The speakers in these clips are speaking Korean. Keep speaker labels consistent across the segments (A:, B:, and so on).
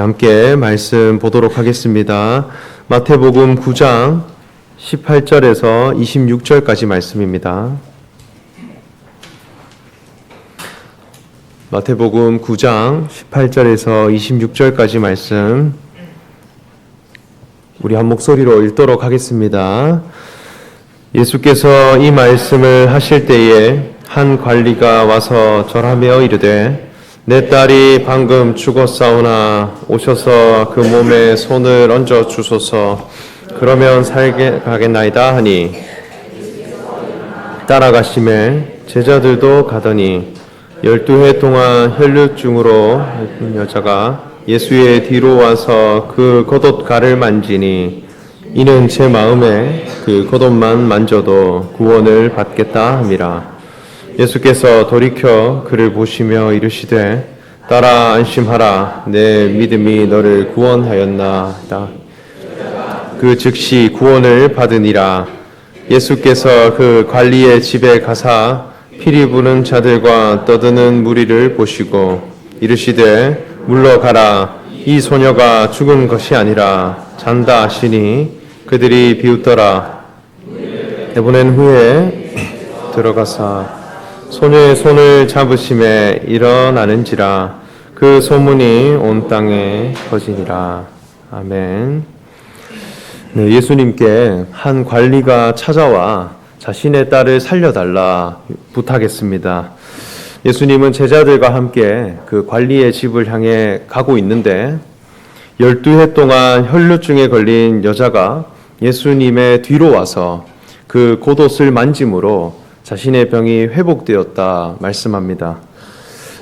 A: 함께 말씀 보도록 하겠습니다. 마태복음 9장 18절에서 26절까지 말씀입니다. 마태복음 9장 18절에서 26절까지 말씀 우리 한 목소리로 읽도록 하겠습니다. 예수께서 이 말씀을 하실 때에 한 관리가 와서 절하며 이르되 내 딸이 방금 죽었사오나 오셔서 그 몸에 손을 얹어 주소서. 그러면 살게 가겠나이다 하니 따라가시매 제자들도 가더니 12해 동안 혈루증으로 여자가 예수의 뒤로 와서 그 겉옷가를 만지니 이는 제 마음에 그 겉옷만 만져도 구원을 받겠다 함이라. 예수께서 돌이켜 그를 보시며 이르시되 딸아 안심하라 내 믿음이 너를 구원하였나이다. 그 즉시 구원을 받으니라. 예수께서 그 관리의 집에 가사 피리 부는 자들과 떠드는 무리를 보시고 이르시되 물러가라 이 소녀가 죽은 것이 아니라 잔다 하시니 그들이 비웃더라. 내보낸 후에 들어가사 소녀의 손을 잡으심에 일어나는지라. 그 소문이 온 땅에 퍼지니라. 아멘. 네, 예수님께 한 관리가 찾아와 자신의 딸을 살려달라 부탁했습니다. 예수님은 제자들과 함께 그 관리의 집을 향해 가고 있는데 12해 동안 혈루증에 걸린 여자가 예수님의 뒤로 와서 그 겉옷을 만짐으로 자신의 병이 회복되었다 말씀합니다.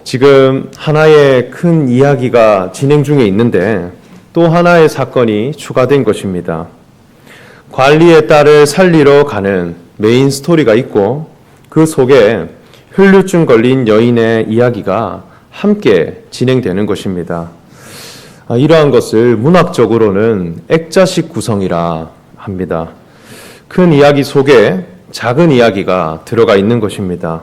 A: 지금 하나의 큰 이야기가 진행 중에 있는데 또 하나의 사건이 추가된 것입니다. 관리의 딸을 살리러 가는 메인 스토리가 있고 그 속에 혈루증 걸린 여인의 이야기가 함께 진행되는 것입니다. 이러한 것을 문학적으로는 액자식 구성이라 합니다. 큰 이야기 속에 작은 이야기가 들어가 있는 것입니다.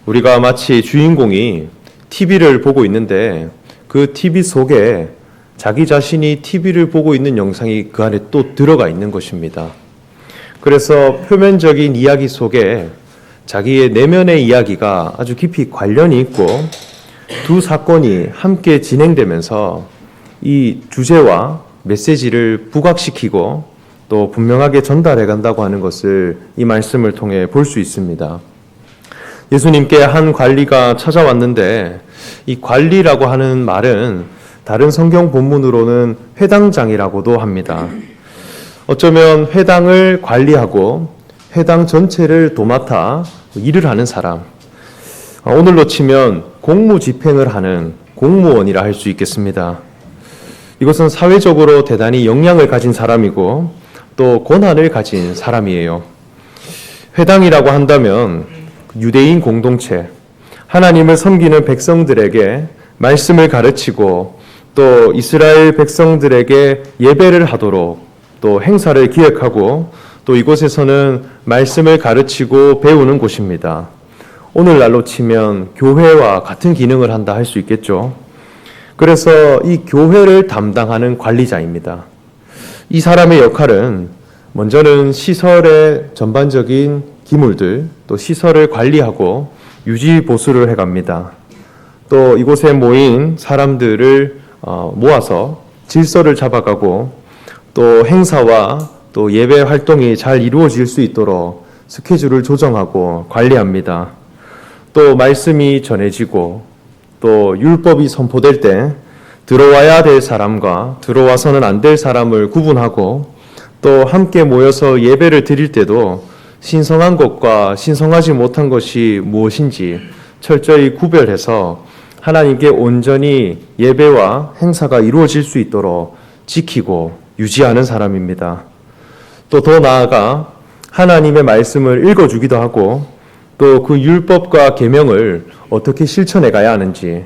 A: 우리가 마치 주인공이 TV를 보고 있는데 그 TV 속에 자기 자신이 TV를 보고 있는 영상이 그 안에 또 들어가 있는 것입니다. 그래서 표면적인 이야기 속에 자기의 내면의 이야기가 아주 깊이 관련이 있고 두 사건이 함께 진행되면서 이 주제와 메시지를 부각시키고 또 분명하게 전달해 간다고 하는 것을 이 말씀을 통해 볼 수 있습니다. 예수님께 한 관리가 찾아왔는데 이 관리라고 하는 말은 다른 성경 본문으로는 회당장이라고도 합니다. 어쩌면 회당을 관리하고 회당 전체를 도맡아 일을 하는 사람, 오늘로 치면 공무집행을 하는 공무원이라 할 수 있겠습니다. 이것은 사회적으로 대단히 역량을 가진 사람이고 또 권한을 가진 사람이에요. 회당이라고 한다면 유대인 공동체, 하나님을 섬기는 백성들에게 말씀을 가르치고 또 이스라엘 백성들에게 예배를 하도록 또 행사를 기획하고 또 이곳에서는 말씀을 가르치고 배우는 곳입니다. 오늘날로 치면 교회와 같은 기능을 한다 할 수 있겠죠. 그래서 이 교회를 담당하는 관리자입니다. 이 사람의 역할은 먼저는 시설의 전반적인 기물들, 또 시설을 관리하고 유지 보수를 해갑니다. 또 이곳에 모인 사람들을 모아서 질서를 잡아가고 또 행사와 또 예배 활동이 잘 이루어질 수 있도록 스케줄을 조정하고 관리합니다. 또 말씀이 전해지고 또 율법이 선포될 때 들어와야 될 사람과 들어와서는 안 될 사람을 구분하고 또 함께 모여서 예배를 드릴 때도 신성한 것과 신성하지 못한 것이 무엇인지 철저히 구별해서 하나님께 온전히 예배와 행사가 이루어질 수 있도록 지키고 유지하는 사람입니다. 또 더 나아가 하나님의 말씀을 읽어주기도 하고 또 그 율법과 계명을 어떻게 실천해 가야 하는지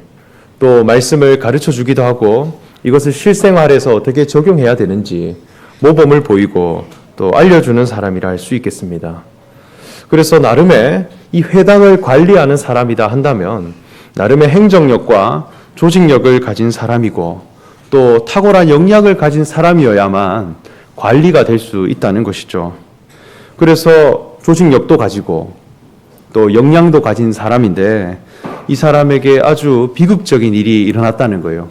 A: 또 말씀을 가르쳐 주기도 하고 이것을 실생활에서 어떻게 적용해야 되는지 모범을 보이고 또 알려주는 사람이라 할 수 있겠습니다. 그래서 나름의 이 회당을 관리하는 사람이다 한다면 나름의 행정력과 조직력을 가진 사람이고
B: 또 탁월한 역량을 가진 사람이어야만 관리가 될 수 있다는 것이죠. 그래서 조직력도 가지고 또 역량도 가진 사람인데 이 사람에게 아주 비극적인 일이 일어났다는 거예요.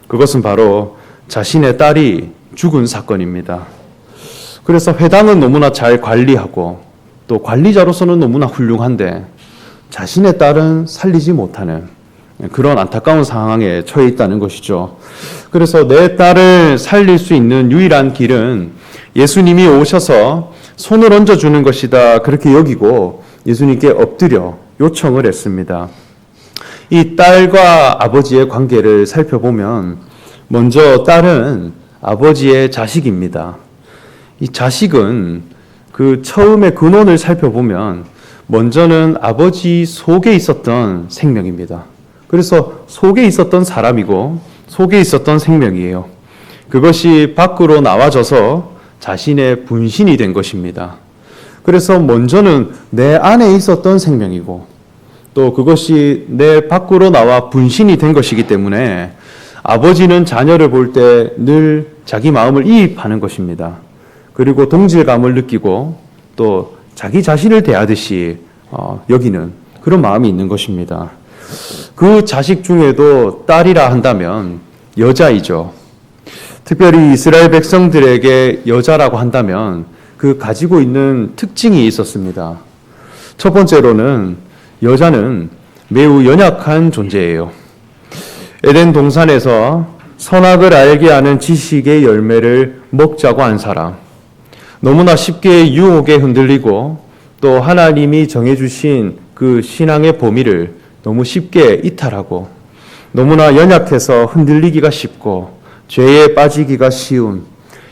B: 그것은 바로 자신의 딸이 죽은 사건입니다. 그래서 회당은 너무나 잘 관리하고 또 관리자로서는 너무나 훌륭한데 자신의 딸은 살리지 못하는 그런 안타까운 상황에 처해 있다는 것이죠. 그래서 내 딸을 살릴 수 있는 유일한 길은 예수님이 오셔서 손을 얹어주는 것이다. 그렇게 여기고 예수님께 엎드려 요청을 했습니다. 이 딸과 아버지의 관계를 살펴보면 먼저 딸은 아버지의 자식입니다. 이 자식은 그 처음의 근원을 살펴보면 먼저는 아버지 속에 있었던 생명입니다. 그래서 속에 있었던 사람이고 속에 있었던 생명이에요. 그것이 밖으로 나와져서 자신의 분신이 된 것입니다. 그래서 먼저는 내 안에 있었던 생명이고 또 그것이 내 밖으로 나와 분신이 된 것이기 때문에 아버지는 자녀를 볼 때 늘 자기 마음을 이입하는 것입니다. 그리고 동질감을 느끼고 또 자기 자신을 대하듯이 여기는 그런 마음이 있는 것입니다. 그 자식 중에도 딸이라 한다면 여자이죠. 특별히 이스라엘 백성들에게 여자라고 한다면 그 가지고 있는 특징이 있었습니다. 첫 번째로는 여자는 매우 연약한 존재예요. 에덴 동산에서 선악을 알게 하는 지식의 열매를 먹자고 한 사람, 너무나 쉽게 유혹에 흔들리고 또 하나님이 정해주신 그 신앙의 범위를 너무 쉽게 이탈하고 너무나 연약해서 흔들리기가 쉽고 죄에 빠지기가 쉬운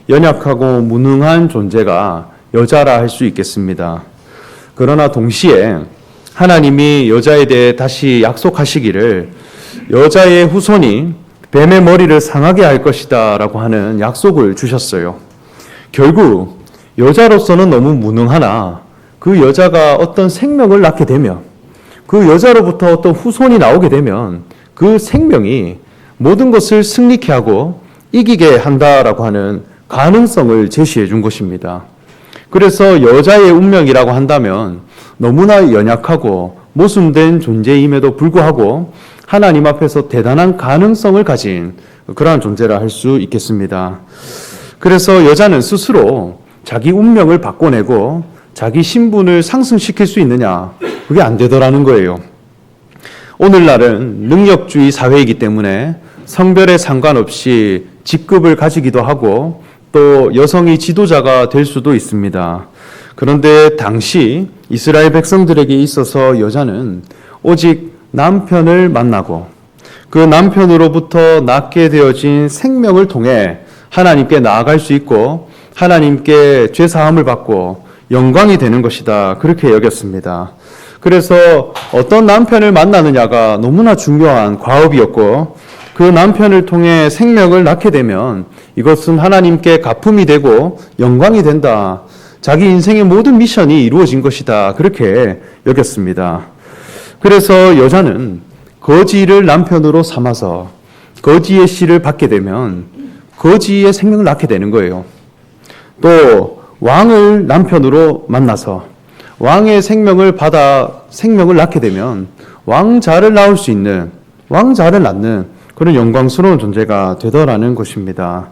B: 연약하고 무능한 존재가 여자라 할 수 있겠습니다. 그러나 동시에 하나님이 여자에 대해 다시 약속하시기를 여자의 후손이 뱀의 머리를 상하게 할 것이다 라고 하는 약속을 주셨어요. 결국 여자로서는 너무 무능하나 그 여자가 어떤 생명을 낳게 되면 그 여자로부터 어떤 후손이 나오게 되면 그 생명이 모든 것을 승리케 하고 이기게 한다라고 하는 가능성을 제시해 준 것입니다. 그래서 여자의 운명이라고 한다면 너무나 연약하고 모순된 존재임에도 불구하고 하나님 앞에서 대단한 가능성을 가진 그러한 존재라 할 수 있겠습니다. 그래서 여자는 스스로 자기 운명을 바꿔내고 자기 신분을 상승시킬 수 있느냐? 그게 안 되더라는 거예요. 오늘날은 능력주의 사회이기 때문에 성별에 상관없이 직급을 가지기도 하고 또 여성이 지도자가 될 수도 있습니다. 그런데 당시 이스라엘 백성들에게 있어서 여자는 오직 남편을 만나고 그 남편으로부터 낳게 되어진 생명을 통해 하나님께 나아갈 수 있고 하나님께 죄사함을 받고 영광이 되는 것이다. 그렇게 여겼습니다. 그래서 어떤 남편을 만나느냐가 너무나 중요한 과업이었고 그 남편을 통해 생명을 낳게 되면 이것은 하나님께 가품이 되고 영광이 된다. 자기 인생의 모든 미션이 이루어진 것이다. 그렇게 여겼습니다. 그래서 여자는 거지를 남편으로 삼아서 거지의 씨를 받게 되면 거지의 생명을 낳게 되는 거예요. 또 왕을 남편으로 만나서 왕의 생명을 받아 생명을 낳게 되면 왕자를 낳을 수 있는 왕자를 낳는 그런 영광스러운 존재가 되더라는 것입니다.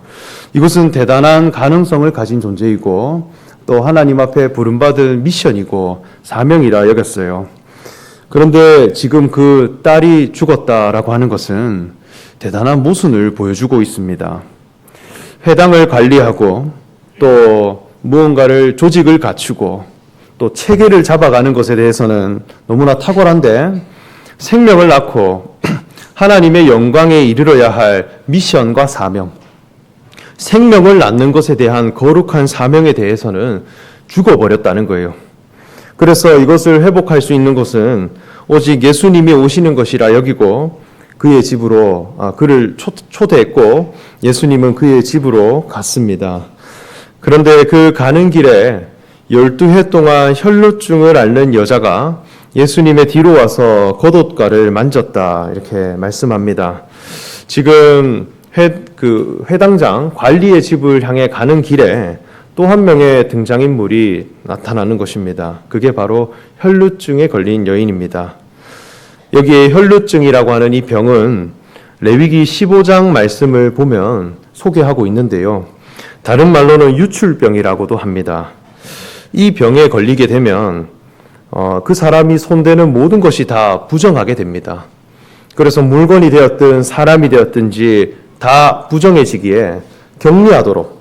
B: 이것은 대단한 가능성을 가진 존재이고 또 하나님 앞에 부름받은 미션이고 사명이라 여겼어요. 그런데 지금 그 딸이 죽었다라고 하는 것은 대단한 모순을 보여주고 있습니다. 회당을 관리하고 또 무언가를 조직을 갖추고 또 체계를 잡아가는 것에 대해서는 너무나 탁월한데 생명을 낳고 하나님의 영광에 이르러야 할 미션과 사명, 생명을 낳는 것에 대한 거룩한 사명에 대해서는 죽어버렸다는 거예요. 그래서 이것을 회복할 수 있는 것은 오직 예수님이 오시는 것이라 여기고 그의 집으로 그를 초대했고 예수님은 그의 집으로 갔습니다. 그런데 그 가는 길에 12해 동안 혈루증을 앓는 여자가 예수님의 뒤로 와서 겉옷가를 만졌다 이렇게 말씀합니다. 지금
A: 그 회당장 관리의 집을 향해 가는 길에 또 한 명의 등장인물이 나타나는 것입니다. 그게 바로 혈루증에 걸린 여인입니다. 여기에 혈루증이라고 하는 이 병은 레위기 15장 말씀을 보면 소개하고 있는데요. 다른 말로는 유출병이라고도 합니다. 이 병에 걸리게 되면 그 사람이 손대는 모든 것이 다 부정하게 됩니다. 그래서 물건이 되었든 사람이 되었든지 다 부정해지기에 격리하도록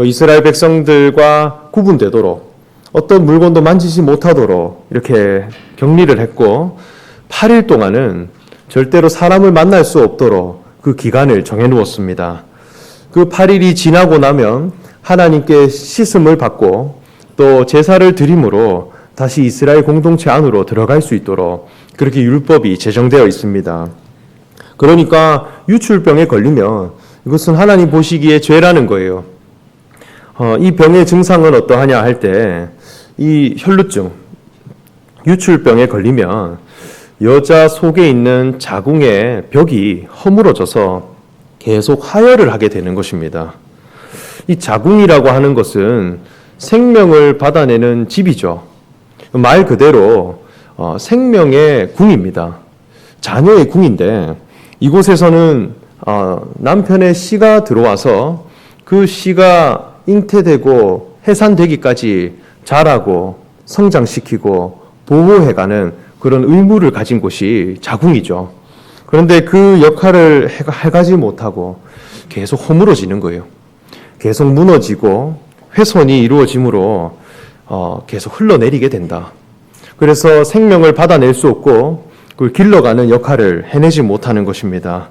A: 이스라엘 백성들과 구분되도록 어떤 물건도 만지지 못하도록 이렇게 격리를 했고 8일 동안은 절대로 사람을 만날 수 없도록 그 기간을 정해놓았습니다. 그 8일이 지나고 나면 하나님께 씻음을 받고 또 제사를 드림으로 다시 이스라엘 공동체 안으로 들어갈 수 있도록 그렇게 율법이 제정되어 있습니다. 그러니까 유출병에 걸리면 이것은 하나님 보시기에 죄라는 거예요. 이 병의 증상은 어떠하냐 할 때 이 혈루증, 유출병에 걸리면 여자 속에 있는 자궁의 벽이 허물어져서 계속 하혈을 하게 되는 것입니다. 이 자궁이라고 하는 것은 생명을 받아내는 집이죠. 말 그대로 생명의 궁입니다. 자녀의 궁인데 이곳에서는 남편의 씨가 들어와서 그 씨가 잉태되고 해산되기까지 자라고 성장시키고 보호해가는 그런 의무를 가진 곳이 자궁이죠. 그런데 그 역할을 해가지 못하고 계속 허물어지는 거예요. 계속 무너지고 훼손이 이루어지므로 계속 흘러내리게 된다. 그래서 생명을 받아낼 수 없고 그걸 길러가는 역할을 해내지 못하는 것입니다.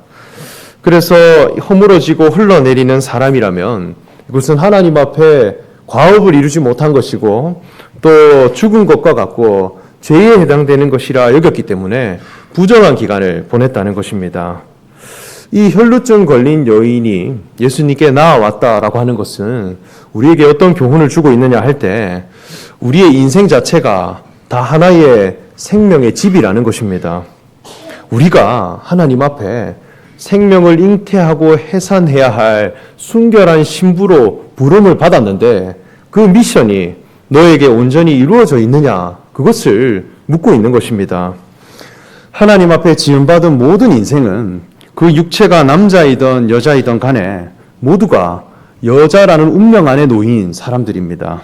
A: 그래서 허물어지고 흘러내리는 사람이라면 이것은 하나님 앞에 과업을 이루지 못한 것이고 또 죽은 것과 같고 죄에 해당되는 것이라 여겼기 때문에 부정한 기간을 보냈다는 것입니다. 이 혈루증 걸린 여인이 예수님께 나아왔다라고 하는 것은 우리에게 어떤 교훈을 주고 있느냐 할 때 우리의 인생 자체가 다 하나의 생명의 집이라는 것입니다. 우리가 하나님 앞에 생명을 잉태하고 해산해야 할 순결한 신부로 부름을 받았는데 그 미션이 너에게 온전히 이루어져 있느냐 그것을 묻고 있는 것입니다. 하나님 앞에 지음받은 모든 인생은 그 육체가 남자이든 여자이든 간에 모두가 여자라는 운명 안에 놓인 사람들입니다.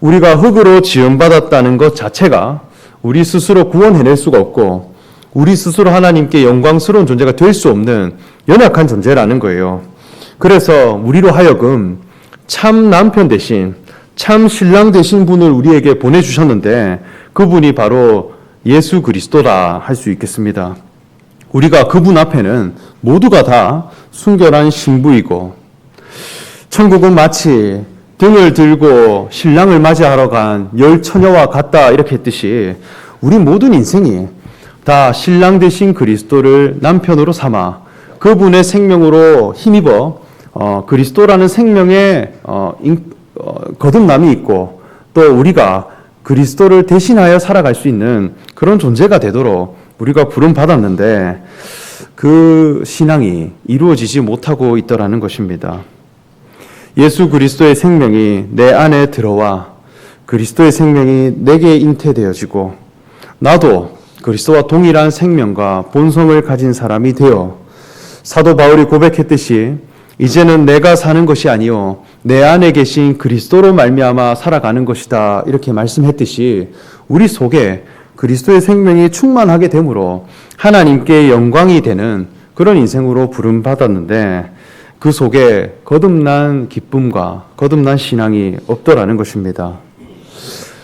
A: 우리가 흙으로 지음받았다는 것 자체가 우리 스스로 구원해낼 수가 없고 우리 스스로 하나님께 영광스러운 존재가 될 수 없는 연약한 존재라는 거예요. 그래서 우리로 하여금 참 남편 대신 참 신랑 되신 분을 우리에게 보내주셨는데 그분이 바로 예수 그리스도라 할 수 있겠습니다. 우리가 그분 앞에는 모두가 다 순결한 신부이고 천국은 마치 등을 들고 신랑을 맞이하러 간 열 처녀와 같다 이렇게 했듯이 우리 모든 인생이 다 신랑 되신 그리스도를 남편으로 삼아 그분의 생명으로 힘입어 그리스도라는 생명의 거듭남이 있고 또 우리가 그리스도를 대신하여 살아갈 수 있는 그런 존재가 되도록 우리가 부름받았는데 그 신앙이 이루어지지 못하고 있더라는 것입니다. 예수 그리스도의 생명이 내 안에 들어와 그리스도의 생명이 내게 잉태되어지고 나도 그리스도와 동일한 생명과 본성을 가진 사람이 되어 사도 바울이 고백했듯이 이제는 내가 사는 것이 아니요 내 안에 계신 그리스도로 말미암아 살아가는 것이다 이렇게 말씀했듯이 우리 속에 그리스도의 생명이 충만하게 되므로 하나님께 영광이 되는 그런 인생으로 부름받았는데 그 속에 거듭난 기쁨과 거듭난 신앙이 없더라는 것입니다.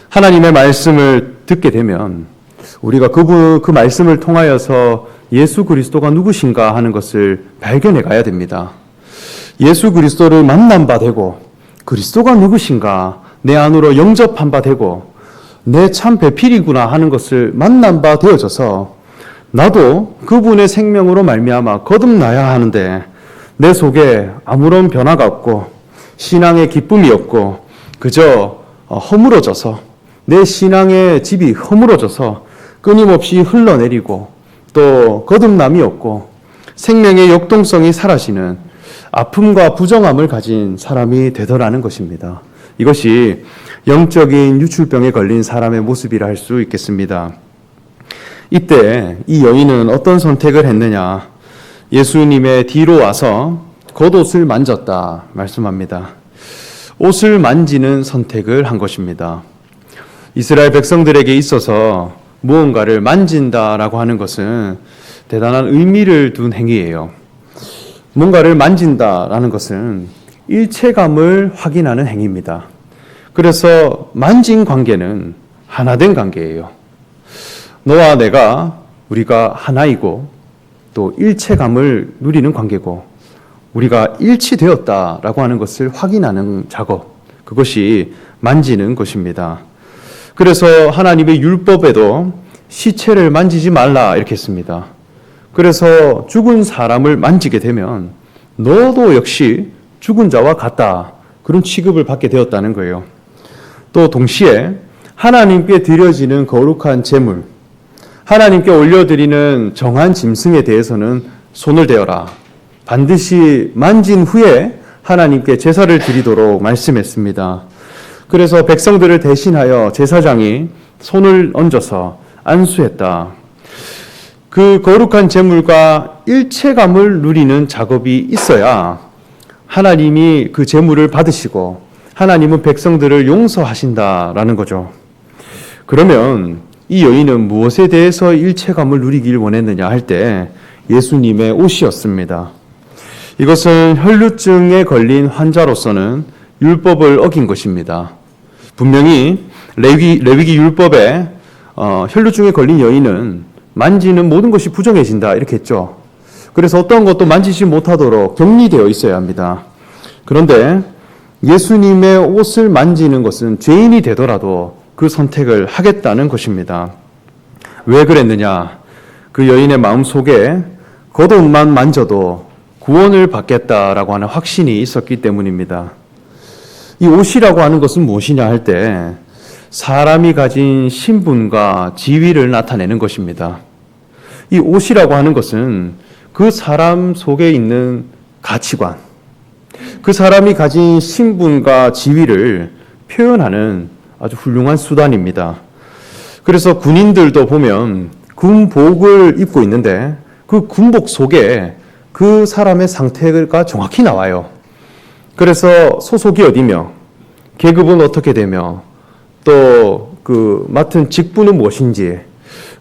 A: 하나님의 말씀을 듣게 되면 우리가 그 말씀을 통하여서 예수 그리스도가 누구신가 하는 것을 발견해 가야 됩니다. 예수 그리스도를 만난 바 되고 그리스도가 누구신가 내 안으로 영접한 바 되고 내 참 배필이구나 하는 것을 만난 바 되어져서 나도 그분의 생명으로 말미암아 거듭나야 하는데 내 속에 아무런 변화가 없고 신앙의 기쁨이 없고 그저 허물어져서 내 신앙의 집이 허물어져서 끊임없이 흘러내리고 또 거듭남이 없고 생명의 역동성이 사라지는
B: 아픔과 부정함을 가진 사람이 되더라는 것입니다. 이것이 영적인 유출병에 걸린 사람의 모습이라 할 수 있겠습니다. 이때 이 여인은 어떤 선택을 했느냐? 예수님의 뒤로 와서 겉옷을 만졌다 말씀합니다. 옷을 만지는 선택을 한 것입니다. 이스라엘 백성들에게 있어서 무언가를 만진다라고 하는 것은 대단한 의미를 둔 행위예요. 뭔가를 만진다라는 것은 일체감을 확인하는 행위입니다. 그래서 만진 관계는 하나된 관계예요. 너와 내가 우리가 하나이고 또 일체감을 누리는 관계고 우리가 일치되었다라고 하는 것을 확인하는 작업, 그것이 만지는 것입니다. 그래서 하나님의 율법에도 시체를 만지지 말라 이렇게 했습니다. 그래서 죽은 사람을 만지게 되면 너도 역시 죽은 자와 같다, 그런 취급을 받게 되었다는 거예요. 또 동시에 하나님께 드려지는 거룩한 제물, 하나님께 올려드리는 정한 짐승에 대해서는 손을 대어라, 반드시 만진 후에 하나님께 제사를 드리도록 말씀했습니다. 그래서 백성들을 대신하여 제사장이 손을 얹어서 안수했다. 그 거룩한 제물과 일체감을 누리는 작업이 있어야 하나님이 그 제물을 받으시고 하나님은 백성들을 용서하신다라는 거죠. 그러면 이 여인은 무엇에 대해서 일체감을 누리길 원했느냐 할 때 예수님의 옷이었습니다. 이것은 혈루증에 걸린 환자로서는 율법을 어긴 것입니다. 분명히 레위기 율법에 혈루증에 걸린 여인은 만지는 모든 것이 부정해진다 이렇게 했죠. 그래서 어떤 것도 만지지 못하도록 격리되어 있어야 합니다. 그런데 예수님의 옷을 만지는 것은 죄인이 되더라도 그 선택을 하겠다는 것입니다. 왜 그랬느냐? 그 여인의 마음 속에 겉옷만 만져도 구원을 받겠다라고 하는 확신이 있었기 때문입니다. 이 옷이라고 하는 것은 무엇이냐 할 때 사람이 가진 신분과 지위를 나타내는 것입니다. 이 옷이라고 하는 것은 그 사람 속에 있는 가치관, 그 사람이 가진 신분과 지위를 표현하는 아주 훌륭한 수단입니다. 그래서 군인들도 보면 군복을 입고 있는데 그 군복 속에 그 사람의 상태가 정확히 나와요. 그래서 소속이 어디며, 계급은 어떻게 되며, 또 그 맡은 직분은 무엇인지,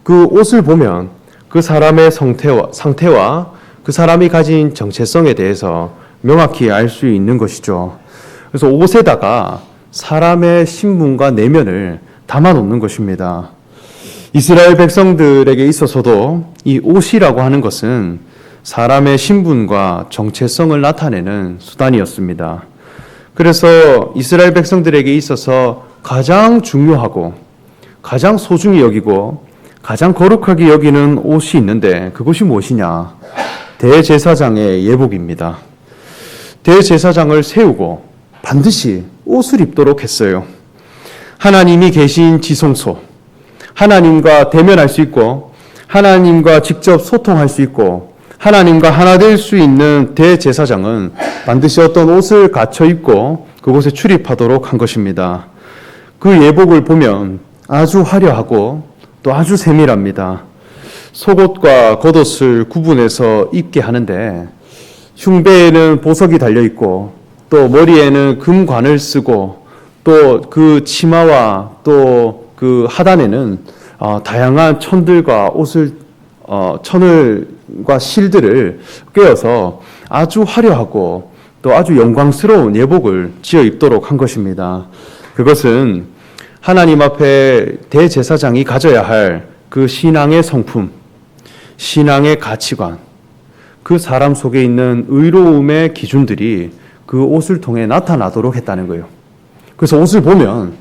B: 그 옷을 보면 그 사람의 상태와 그 사람이 가진 정체성에 대해서 명확히 알 수 있는 것이죠. 그래서 옷에다가 사람의 신분과 내면을 담아 놓는 것입니다. 이스라엘 백성들에게 있어서도 이 옷이라고 하는 것은 사람의 신분과 정체성을 나타내는 수단이었습니다. 그래서 이스라엘 백성들에게 있어서 가장 중요하고 가장 소중히 여기고 가장 거룩하게 여기는 옷이 있는데 그것이 무엇이냐? 대제사장의 예복입니다. 대제사장을 세우고 반드시 옷을 입도록 했어요. 하나님이 계신 지성소, 하나님과 대면할 수 있고 하나님과 직접 소통할 수 있고 하나님과 하나 될 수 있는 대제사장은 반드시 어떤 옷을 갖춰 입고 그곳에 출입하도록 한 것입니다. 그 예복을 보면 아주 화려하고 또 아주 세밀합니다. 속옷과 겉옷을 구분해서 입게 하는데 흉배에는 보석이 달려 있고 또 머리에는 금관을 쓰고 또 그 치마와 또 그 하단에는 다양한 천들과 천을과 실들을 꿰어서 아주 화려하고 또 아주 영광스러운 예복을 지어 입도록 한 것입니다. 그것은 하나님 앞에 대제사장이 가져야 할 그 신앙의 성품, 신앙의 가치관, 그 사람 속에 있는 의로움의 기준들이 그 옷을 통해 나타나도록 했다는 거예요. 그래서 옷을 보면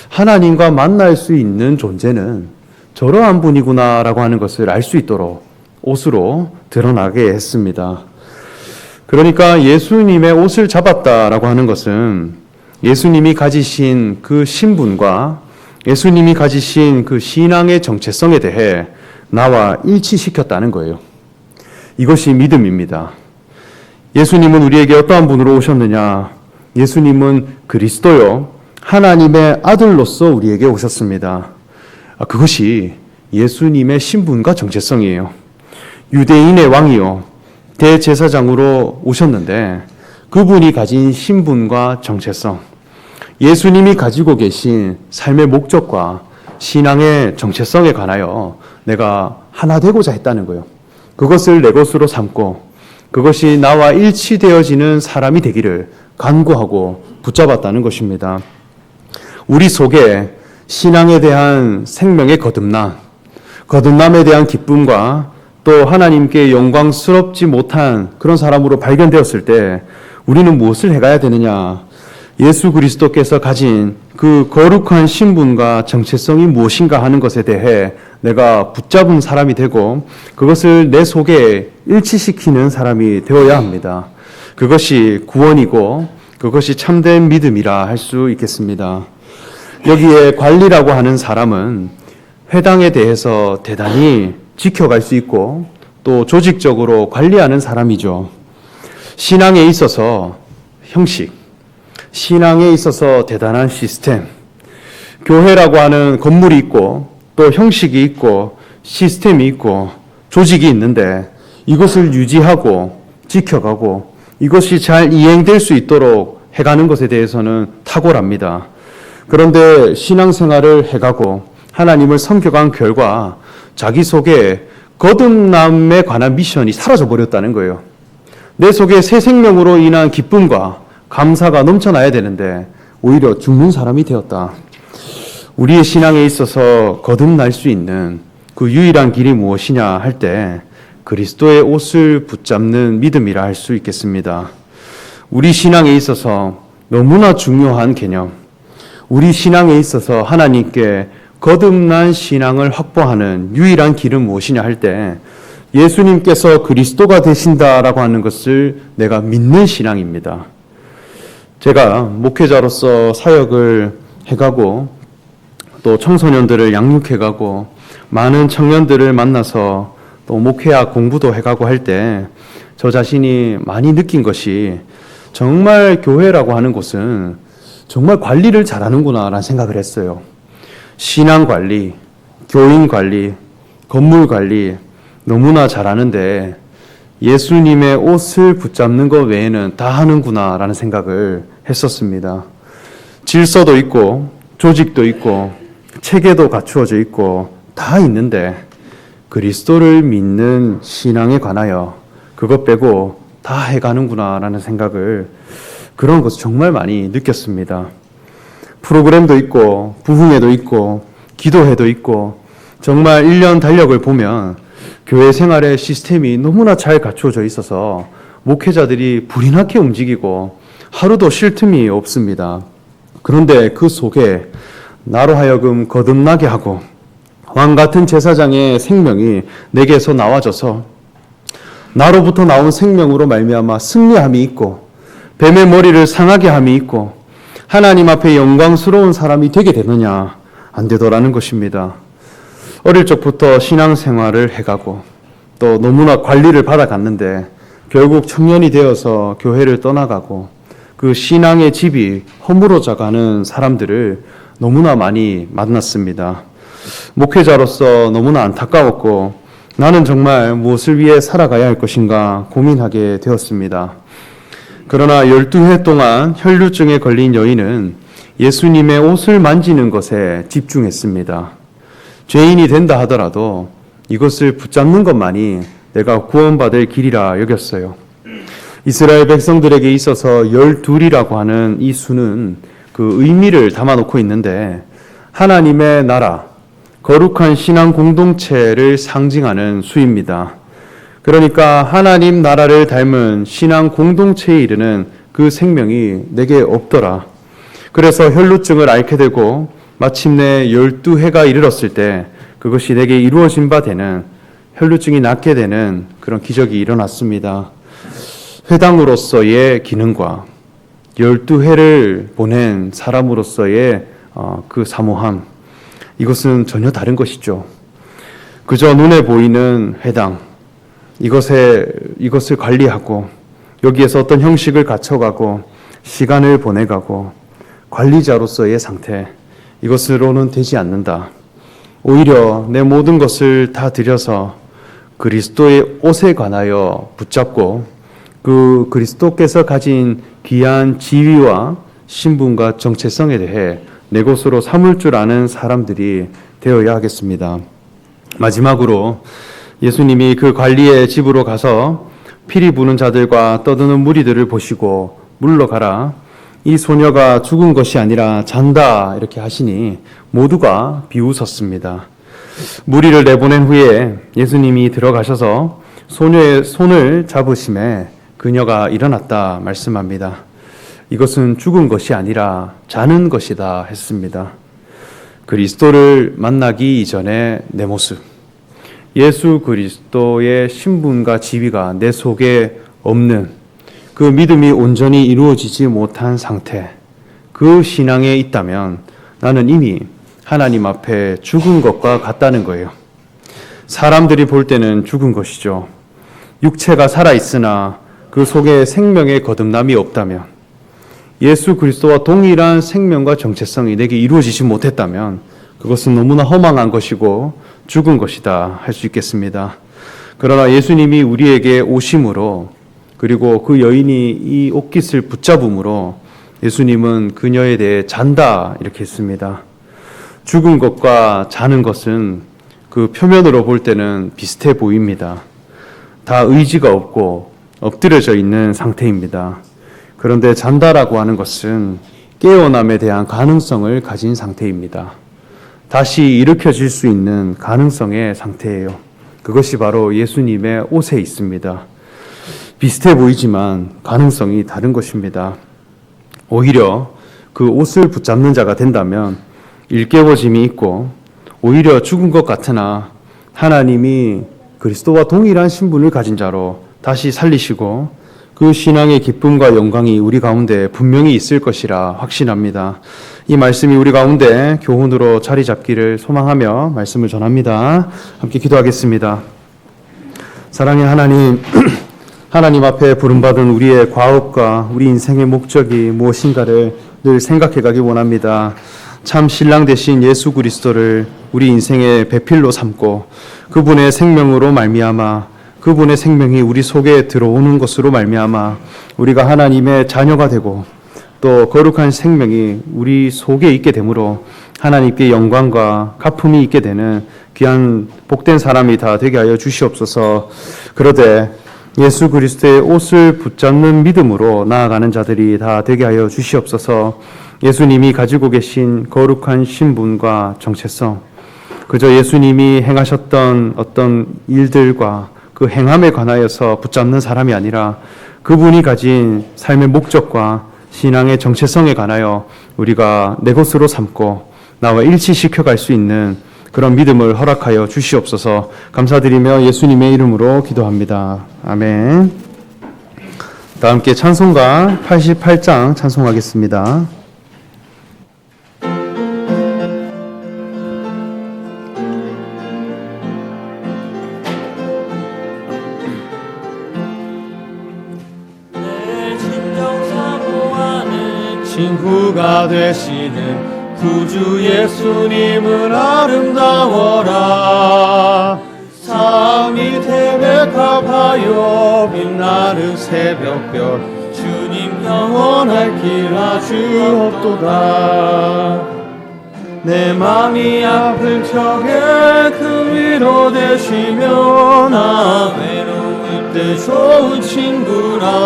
B: 하나님과 만날 수 있는 존재는 저러한 분이구나라고 하는 것을 알 수 있도록 옷으로 드러나게 했습니다. 그러니까 예수님의 옷을 잡았다라고 하는 것은 예수님이 가지신 그 신분과 예수님이 가지신 그 신앙의 정체성에 대해 나와 일치시켰다는 거예요. 이것이 믿음입니다. 예수님은 우리에게 어떠한 분으로 오셨느냐? 예수님은 그리스도요, 하나님의 아들로서 우리에게 오셨습니다. 그것이 예수님의 신분과 정체성이에요. 유대인의 왕이요, 대제사장으로 오셨는데 그분이 가진 신분과 정체성, 예수님이 가지고 계신 삶의 목적과 신앙의 정체성에 관하여 내가 하나 되고자 했다는 거예요. 그것을 내 것으로 삼고 그것이 나와 일치되어지는 사람이 되기를 간구하고 붙잡았다는 것입니다. 우리 속에 신앙에 대한 생명의 거듭남에 대한 기쁨과 또 하나님께 영광스럽지 못한 그런 사람으로 발견되었을 때 우리는 무엇을 해가야 되느냐? 예수 그리스도께서 가진 그 거룩한 신분과 정체성이 무엇인가 하는 것에 대해 내가 붙잡은 사람이 되고 그것을 내 속에 일치시키는 사람이 되어야 합니다. 그것이 구원이고 그것이 참된 믿음이라 할 수 있겠습니다. 여기에 관리라고 하는 사람은 회당에 대해서 대단히 지켜갈 수 있고 또 조직적으로 관리하는 사람이죠. 신앙에 있어서 형식, 신앙에 있어서 대단한 시스템, 교회라고 하는 건물이 있고 또 형식이 있고 시스템이 있고 조직이 있는데 이것을 유지하고 지켜가고 이것이 잘 이행될 수 있도록 해가는 것에 대해서는 탁월합니다. 그런데 신앙생활을 해가고 하나님을 섬겨간 결과 자기 속에 거듭남에 관한 미션이 사라져 버렸다는 거예요. 내 속에 새 생명으로 인한 기쁨과 감사가 넘쳐나야 되는데 오히려 죽는 사람이 되었다. 우리의 신앙에 있어서 거듭날 수 있는 그 유일한 길이 무엇이냐 할 때 그리스도의 옷을 붙잡는 믿음이라 할 수 있겠습니다. 우리 신앙에 있어서 너무나 중요한 개념, 우리 신앙에 있어서 하나님께 거듭난 신앙을 확보하는 유일한 길은 무엇이냐 할 때 예수님께서 그리스도가 되신다라고 하는 것을 내가 믿는 신앙입니다. 제가 목회자로서 사역을 해가고 또 청소년들을 양육해가고 많은 청년들을 만나서 또 목회학 공부도 해가고 할 때 저 자신이 많이 느낀 것이 정말 교회라고 하는 곳은 정말 관리를 잘하는구나라는 생각을 했어요. 신앙 관리, 교인 관리, 건물 관리 너무나 잘하는데 예수님의 옷을 붙잡는 것 외에는 다 하는구나라는 생각을 했었습니다. 질서도 있고 조직도 있고 체계도 갖추어져 있고 다 있는데 그리스도를 믿는 신앙에 관하여 그것 빼고 다 해가는구나라는 생각을 그런 것을 정말 많이 느꼈습니다. 프로그램도 있고 부흥회도 있고 기도회도 있고 정말 1년 달력을 보면 교회 생활의 시스템이 너무나 잘 갖추어져 있어서 목회자들이 불이 나게 움직이고 하루도 쉴 틈이 없습니다. 그런데 그 속에 나로 하여금 거듭나게 하고 왕 같은 제사장의 생명이 내게서 나와져서 나로부터 나온 생명으로 말미암아 승리함이 있고 뱀의 머리를 상하게 함이 있고 하나님 앞에 영광스러운 사람이 되게 되느냐? 안 되더라는 것입니다. 어릴 적부터 신앙생활을 해가고 또 너무나 관리를 받아갔는데 결국 청년이 되어서 교회를 떠나가고 그 신앙의 집이 허물어져가는 사람들을 너무나 많이 만났습니다. 목회자로서 너무나 안타까웠고 나는 정말 무엇을 위해 살아가야 할 것인가 고민하게 되었습니다. 그러나 12회 동안 혈류증에 걸린 여인은 예수님의 옷을 만지는 것에 집중했습니다. 죄인이 된다 하더라도 이것을 붙잡는 것만이 내가 구원받을 길이라 여겼어요. 이스라엘 백성들에게 있어서 12이라고 하는 이 수는 그 의미를 담아놓고 있는데 하나님의 나라, 거룩한 신앙 공동체를 상징하는 수입니다. 그러니까 하나님 나라를 닮은 신앙 공동체에 이르는 그 생명이 내게 없더라. 그래서 혈루증을 앓게 되고 마침내 12회가 이르렀을 때 그것이 내게 이루어진 바 되는 혈루증이 낫게 되는 그런 기적이 일어났습니다. 회당으로서의 기능과 12회를 보낸 사람으로서의 그 사모함, 이것은 전혀 다른 것이죠. 그저 눈에 보이는 회당, 이것을 관리하고 여기에서 어떤 형식을 갖춰가고 시간을 보내가고 관리자로서의 상태, 이것으로는 되지 않는다. 오히려 내 모든 것을 다 들여서 그리스도의 옷에 관하여 붙잡고 그 그리스도께서 가진 귀한 지위와 신분과 정체성에 대해 내 것으로 삼을 줄 아는 사람들이 되어야 하겠습니다. 마지막으로 예수님이 그 관리의 집으로 가서 피리 부는 자들과 떠드는 무리들을 보시고 물러가라. 이 소녀가 죽은 것이 아니라 잔다. 이렇게 하시니 모두가 비웃었습니다. 무리를 내보낸 후에 예수님이 들어가셔서 소녀의 손을 잡으심에 그녀가 일어났다 말씀합니다. 이것은 죽은 것이 아니라 자는 것이다 했습니다. 그리스도를 만나기 이전의 내 모습, 예수 그리스도의 신분과 지위가 내 속에 없는 그 믿음이 온전히 이루어지지 못한 상태, 그 신앙에 있다면 나는 이미 하나님 앞에 죽은 것과 같다는 거예요. 사람들이 볼 때는 죽은 것이죠. 육체가 살아있으나 그 속에 생명의 거듭남이 없다면, 예수 그리스도와 동일한 생명과 정체성이 내게 이루어지지 못했다면 그것은 너무나 허망한 것이고 죽은 것이다 할 수 있겠습니다. 그러나 예수님이 우리에게 오심으로, 그리고 그 여인이 이 옷깃을 붙잡음으로 예수님은 그녀에 대해 잔다 이렇게 했습니다. 죽은 것과 자는 것은 그 표면으로 볼 때는 비슷해 보입니다. 다 의지가 없고 엎드려져 있는 상태입니다. 그런데 잔다라고 하는 것은 깨어남에 대한 가능성을 가진 상태입니다. 다시 일으켜질 수 있는 가능성의 상태예요. 그것이 바로 예수님의 옷에 있습니다. 비슷해 보이지만 가능성이 다른 것입니다. 오히려 그 옷을 붙잡는 자가 된다면 일깨워짐이 있고, 오히려 죽은 것 같으나 하나님이 그리스도와 동일한 신분을 가진 자로 다시 살리시고 그 신앙의 기쁨과 영광이 우리 가운데 분명히 있을 것이라 확신합니다. 이 말씀이 우리 가운데 교훈으로 자리 잡기를 소망하며 말씀을 전합니다. 함께 기도하겠습니다. 사랑의 하나님, 하나님 앞에 부름받은 우리의 과업과 우리 인생의 목적이 무엇인가를 늘 생각해 가기 원합니다. 참 신랑 되신 예수 그리스도를 우리 인생의 배필로 삼고 그분의 생명으로 말미암아, 그분의 생명이 우리 속에 들어오는 것으로 말미암아 우리가 하나님의 자녀가 되고 또 거룩한 생명이 우리 속에 있게 되므로 하나님께 영광과 가품이 있게 되는 귀한 복된 사람이 다 되게 하여 주시옵소서. 그러되 예수 그리스도의 옷을 붙잡는 믿음으로 나아가는 자들이 다 되게 하여 주시옵소서. 예수님이 가지고 계신 거룩한 신분과 정체성, 그저 예수님이 행하셨던 어떤 일들과 그 행함에 관하여서 붙잡는 사람이 아니라 그분이 가진 삶의 목적과 신앙의 정체성에 관하여 우리가 내 것으로 삼고 나와 일치시켜 갈 수 있는 그런 믿음을 허락하여 주시옵소서. 감사드리며 예수님의 이름으로 기도합니다. 아멘. 다 함께 찬송가 88장 찬송하겠습니다.
C: 친구가 되시는 구주 예수님은 아름다워라. 삶이 태백합하여 빛나는 새벽별 주님 영원할 길 아주 없도다. 내 맘이 아플 적에 그 위로 되시며 나 외로울 때 좋은 친구라.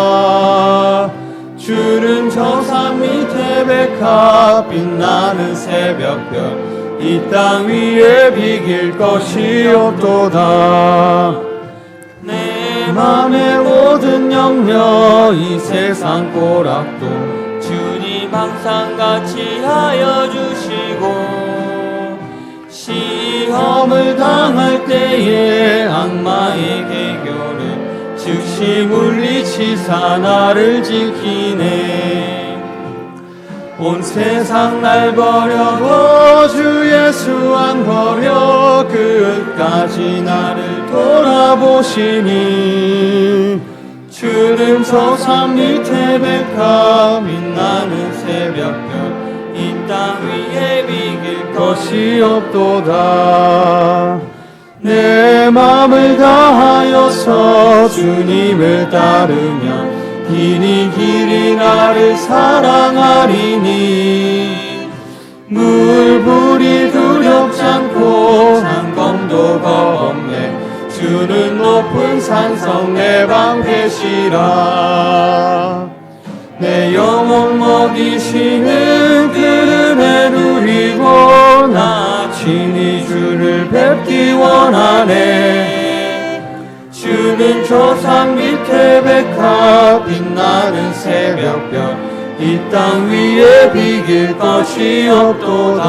C: 주는 저 산 밑에 백합 빛나는 새벽별 이 땅 위에 비길 것이 없도다. 내 맘의 모든 염려 이 세상 꼬락도 주님 항상 같이 하여 주시고 시험을 당할 때에 악마의 개교를 즉시 물리치사 나를 지키네. 온 세상 날 버려도 주 예수 안 버려 끝까지 나를 돌아보시니 주는 저 산 밑에 백합 빛나는 새벽별 이 땅 위에 비길 것이 없도다. 내 마음을 다하여서 주님을 따르면 길이 나를 사랑하리니 물불이 두렵지 않고 장검도 겁없네. 주는 높은 산성 내 방 계시라. 내 영혼 먹이시는 그름에 누리고 나 친히 주를 뵙기 원하네. 주는 저 산 밑에 백합 빛나는 새벽별 이 땅 위에 비길 것이 없도다.